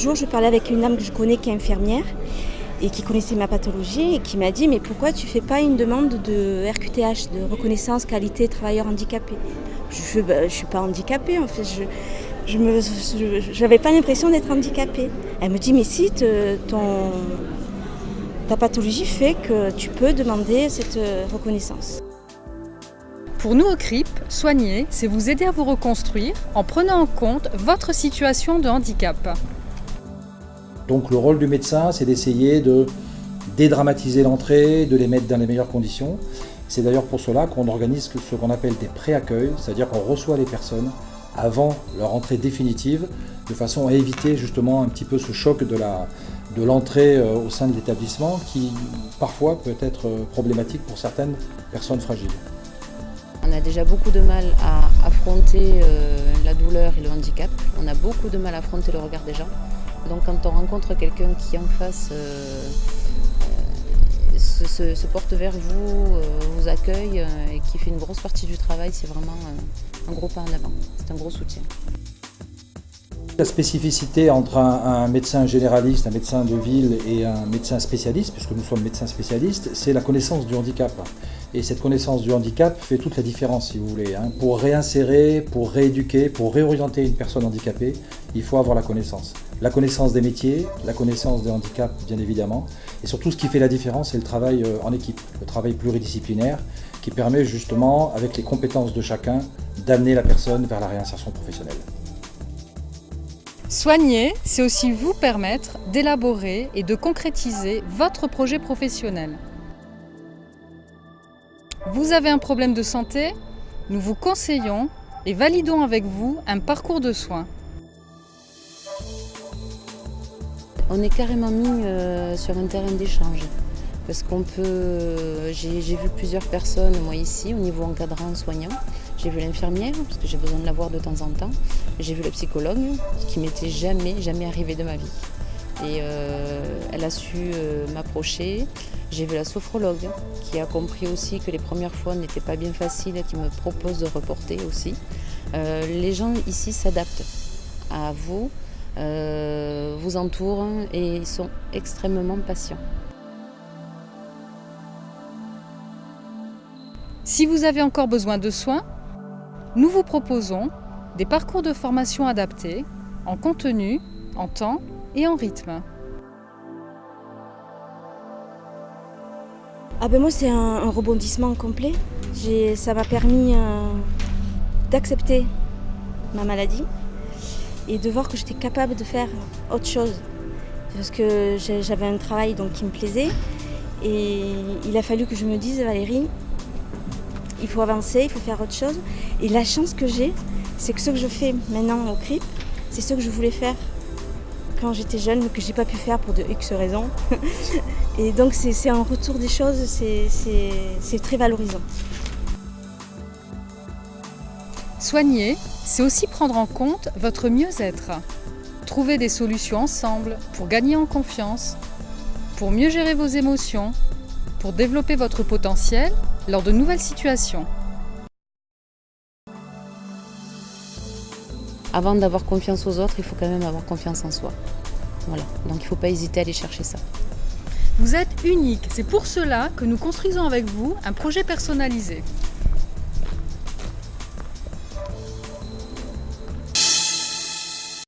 jour, je parlais avec une dame que je connais qui est infirmière et qui connaissait ma pathologie et qui m'a dit « Mais pourquoi tu ne fais pas une demande de RQTH, de reconnaissance qualité travailleur handicapé ?» Je ne suis pas handicapée en fait, je n'avais pas l'impression d'être handicapée. Elle me dit « Mais si, ta pathologie fait que tu peux demander cette reconnaissance. » Pour nous au CRIP, soigner, c'est vous aider à vous reconstruire en prenant en compte votre situation de handicap. Donc le rôle du médecin, c'est d'essayer de dédramatiser l'entrée, de les mettre dans les meilleures conditions. C'est d'ailleurs pour cela qu'on organise ce qu'on appelle des pré-accueils, c'est-à-dire qu'on reçoit les personnes avant leur entrée définitive, de façon à éviter justement un petit peu ce choc de l'entrée au sein de l'établissement qui parfois peut être problématique pour certaines personnes fragiles. On a déjà beaucoup de mal à affronter la douleur et le handicap. On a beaucoup de mal à affronter le regard des gens. Donc quand on rencontre quelqu'un qui en face se porte vers vous, vous accueille et qui fait une grosse partie du travail, c'est vraiment un gros pas en avant. C'est un gros soutien. La spécificité entre un médecin généraliste, un médecin de ville et un médecin spécialiste, puisque nous sommes médecins spécialistes, c'est la connaissance du handicap. Et cette connaissance du handicap fait toute la différence, si vous voulez. Pour réinsérer, pour rééduquer, pour réorienter une personne handicapée, il faut avoir la connaissance. La connaissance des métiers, la connaissance des handicaps, bien évidemment. Et surtout, ce qui fait la différence, c'est le travail en équipe, le travail pluridisciplinaire, qui permet justement, avec les compétences de chacun, d'amener la personne vers la réinsertion professionnelle. Soigner, c'est aussi vous permettre d'élaborer et de concrétiser votre projet professionnel. Vous avez un problème de santé? Nous vous conseillons et validons avec vous un parcours de soins. On est carrément mis sur un terrain d'échange parce qu'on peut. J'ai vu plusieurs personnes, moi ici, au niveau encadrant, soignant. J'ai vu l'infirmière, parce que j'ai besoin de la voir de temps en temps. J'ai vu la psychologue, ce qui m'était jamais arrivé de ma vie. Et elle a su m'approcher. J'ai vu la sophrologue, qui a compris aussi que les premières fois n'étaient pas bien faciles, qui me propose de reporter aussi. Les gens ici s'adaptent à vous, vous entourent et ils sont extrêmement patients. Si vous avez encore besoin de soins, nous vous proposons des parcours de formation adaptés en contenu, en temps et en rythme. Moi, c'est un rebondissement complet. Ça m'a permis d'accepter ma maladie et de voir que j'étais capable de faire autre chose. Parce que j'avais un travail donc, qui me plaisait et il a fallu que je me dise « Valérie, il faut avancer, il faut faire autre chose ». Et la chance que j'ai, c'est que ce que je fais maintenant au CRIP, c'est ce que je voulais faire quand j'étais jeune, mais que je n'ai pas pu faire pour de X raisons. Et donc c'est un retour des choses, c'est très valorisant. Soigner, c'est aussi prendre en compte votre mieux-être. Trouver des solutions ensemble pour gagner en confiance, pour mieux gérer vos émotions, pour développer votre potentiel lors de nouvelles situations. Avant d'avoir confiance aux autres, il faut quand même avoir confiance en soi. Voilà, donc il ne faut pas hésiter à aller chercher ça. Vous êtes unique, c'est pour cela que nous construisons avec vous un projet personnalisé.